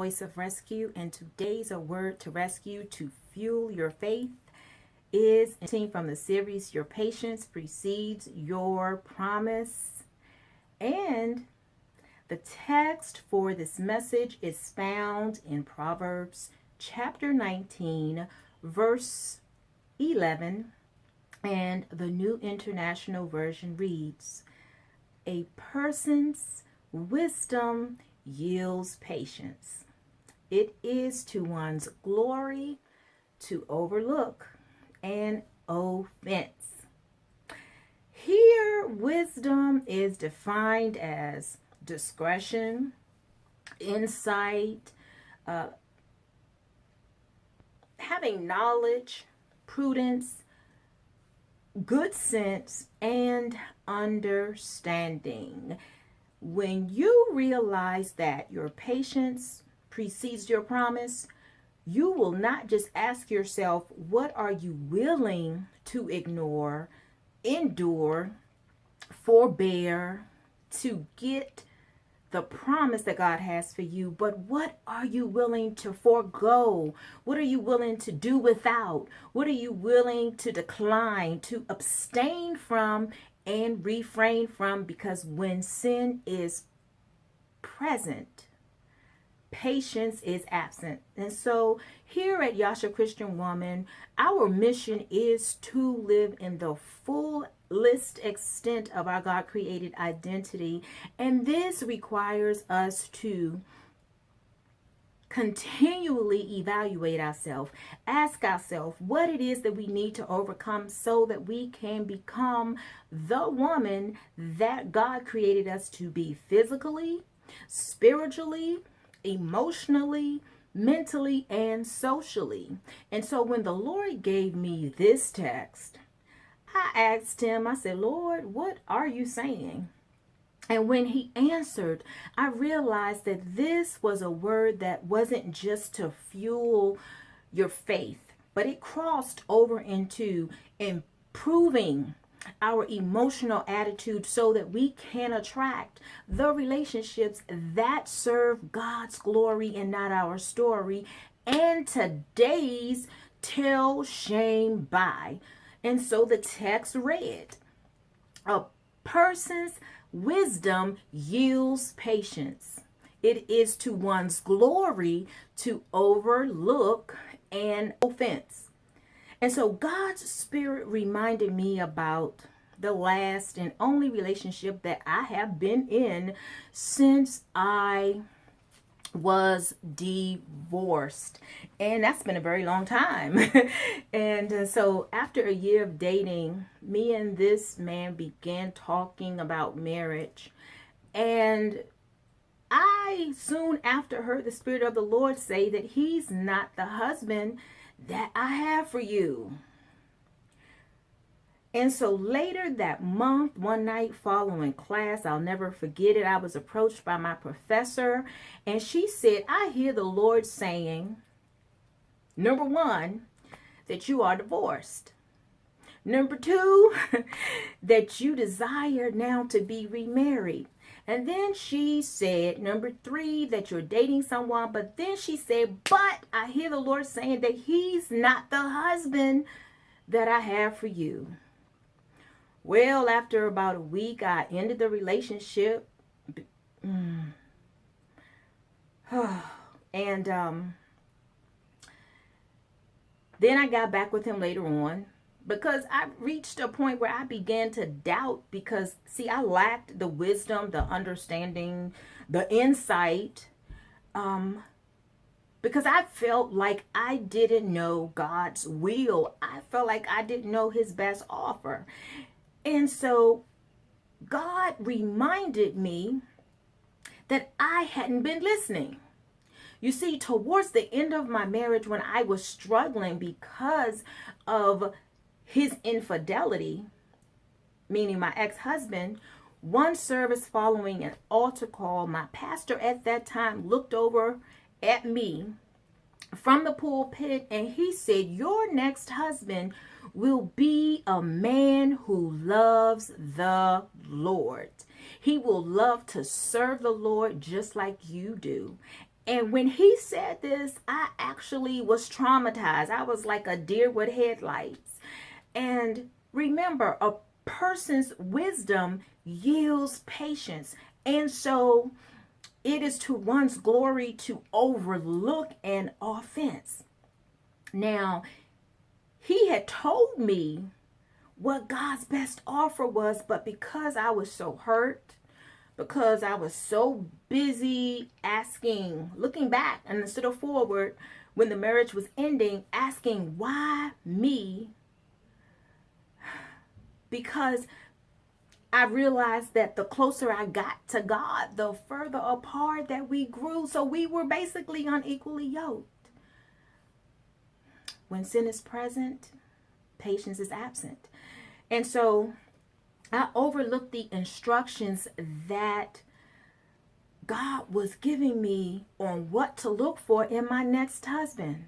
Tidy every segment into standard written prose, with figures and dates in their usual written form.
Voice of Rescue, and today's a word to rescue to fuel your faith is from the series Your Patience Precedes Your Promise. And the text for this message is found in Proverbs chapter 19, verse 11, and the New International Version reads, "A person's wisdom yields patience. It is to one's glory to overlook an offense." Here, wisdom is defined as discretion, insight, having knowledge, prudence, good sense, and understanding. When you realize that your patience precedes your promise, you will not just ask yourself, what are you willing to ignore, endure, forbear to get the promise that God has for you, but what are you willing to forego? What are you willing to do without? What are you willing to decline, to abstain from, and refrain from? Because when sin is present, patience is absent. And so here at YASHA Christian Woman, our mission is to live in the fullest extent of our God created identity. And this requires us to continually evaluate ourselves, ask ourselves what it is that we need to overcome so that we can become the woman that God created us to be physically, spiritually, emotionally, mentally, and socially. And so when the Lord gave me this text, I asked him, I said, "Lord, what are you saying?" And when he answered, I realized that this was a word that wasn't just to fuel your faith, but it crossed over into improving our emotional attitude so that we can attract the relationships that serve God's glory and not our story. And today's tell shame by. And so the text read, "A person's wisdom yields patience. It is to one's glory to overlook an offense." And so God's Spirit reminded me about the last and only relationship that I have been in since I was divorced, and that's been a very long time. And so after a year of dating, me and this man began talking about marriage, and I soon after heard the Spirit of the Lord say that he's not the husband that I have for you. And so later that month, one night following class, I'll never forget it, I was approached by my professor, and she said, "I hear the Lord saying, number one, that you are divorced. Number two, that you desire now to be remarried. And then she said, number three, that you're dating someone. But then she said, but I hear the Lord saying that he's not the husband that I have for you." Well, after about a week, I ended the relationship. And then I got back with him later on because I reached a point where I began to doubt because, see, I lacked the wisdom, the understanding, the insight, because I felt like I didn't know God's will. I felt like I didn't know his best offer. And so God reminded me that I hadn't been listening. You see, towards the end of my marriage, when I was struggling because of his infidelity, meaning my ex-husband, one service following an altar call, my pastor at that time looked over at me from the pulpit and he said, "Your next husband will be a man who loves the Lord. He will love to serve the Lord just like you do. And when he said this, I actually was traumatized. I was like a deer with headlights. And remember, a person's wisdom yields patience. And so it is to one's glory to overlook an offense. Now, he had told me what God's best offer was, but because I was so hurt, because I was so busy asking, looking back and instead of forward, when the marriage was ending, asking why me, because I realized that the closer I got to God, the further apart that we grew. So we were basically unequally yoked. When sin is present, patience is absent. And so I overlooked the instructions that God was giving me on what to look for in my next husband.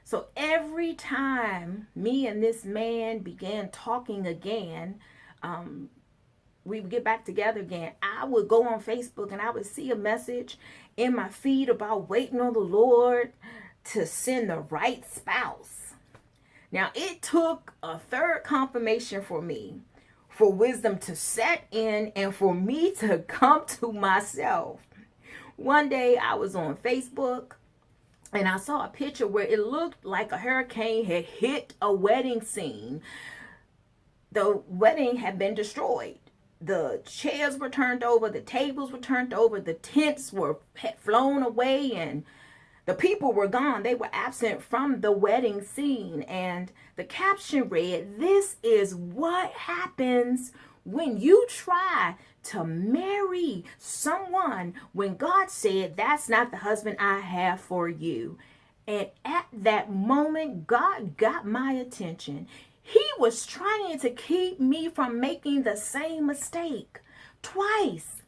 So every time me and this man began talking again, we would get back together again, I would go on Facebook and I would see a message in my feed about waiting on the Lord to send the right spouse. Now, it took a third confirmation for me, for wisdom to set in and for me to come to myself. One day I was on Facebook and I saw a picture where it looked like a hurricane had hit a wedding scene. The wedding had been destroyed. The chairs were turned over, the tables were turned over, the tents had flown away, and the people were gone. They were absent from the wedding scene. And the caption read, "This is what happens when you try to marry someone when God said, that's not the husband I have for you." And at that moment, God got my attention. He was trying to keep me from making the same mistake twice.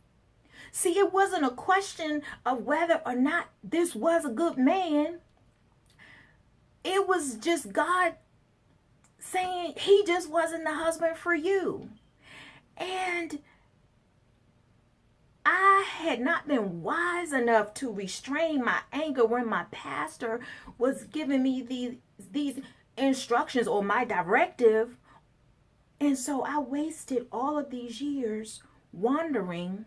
See, it wasn't a question of whether or not this was a good man. It was just God saying he just wasn't the husband for you. And I had not been wise enough to restrain my anger when my pastor was giving me these instructions or my directive. And so I wasted all of these years wandering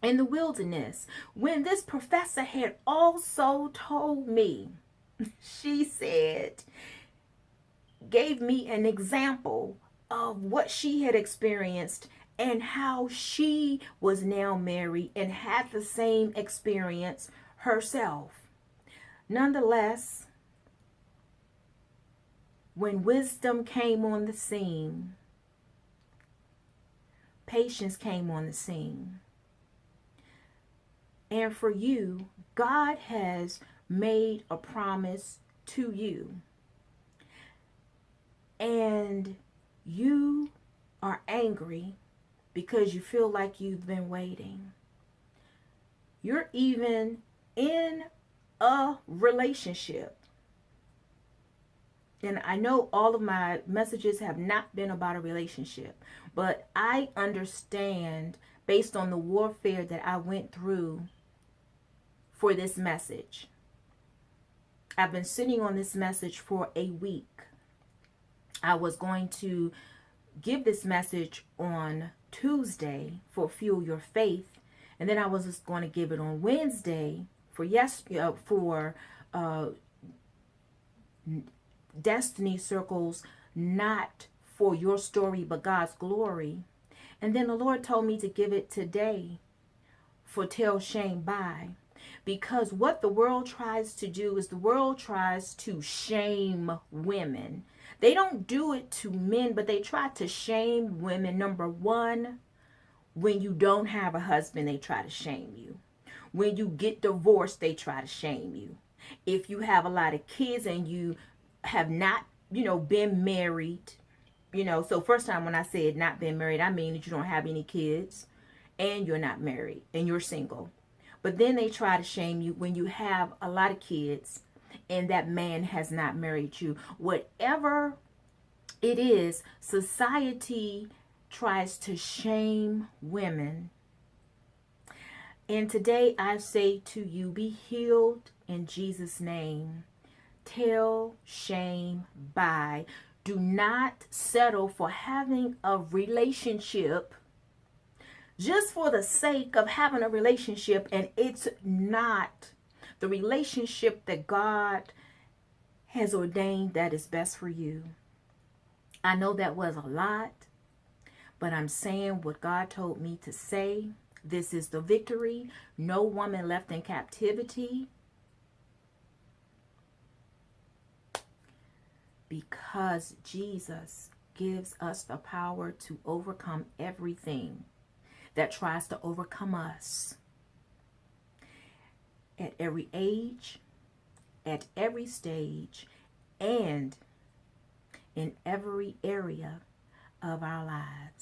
in the wilderness when this professor had also told me, she said, gave me an example of what she had experienced and how she was now married and had the same experience herself. Nonetheless, when wisdom came on the scene, patience came on the scene. And for you, God has made a promise to you. And you are angry because you feel like you've been waiting. You're even in a relationship. And I know all of my messages have not been about a relationship, but I understand based on the warfare that I went through for this message. I've been sitting on this message for a week. I was going to give this message on Tuesday for Fuel Your Faith, and then I was just going to give it on Wednesday for Destiny Circles, not for your story but God's glory. And then the Lord told me to give it today for Tell Shame By. Because what the world tries to do is the world tries to shame women. They don't do it to men, but they try to shame women. Number one, when you don't have a husband, they try to shame you. When you get divorced, they try to shame you. If you have a lot of kids and you have not, been married, so first time when I said not been married, I mean that you don't have any kids and you're not married and you're single. But then they try to shame you when you have a lot of kids and that man has not married you. Whatever it is, society tries to shame women. And today I say to you, be healed in Jesus' name. Tell shame bye. Do not settle for having a relationship just for the sake of having a relationship, and it's not the relationship that God has ordained that is best for you. I know that was a lot, but I'm saying what God told me to say. This is the victory. No woman left in captivity, because Jesus gives us the power to overcome everything that tries to overcome us. At every age, at every stage, and in every area of our lives.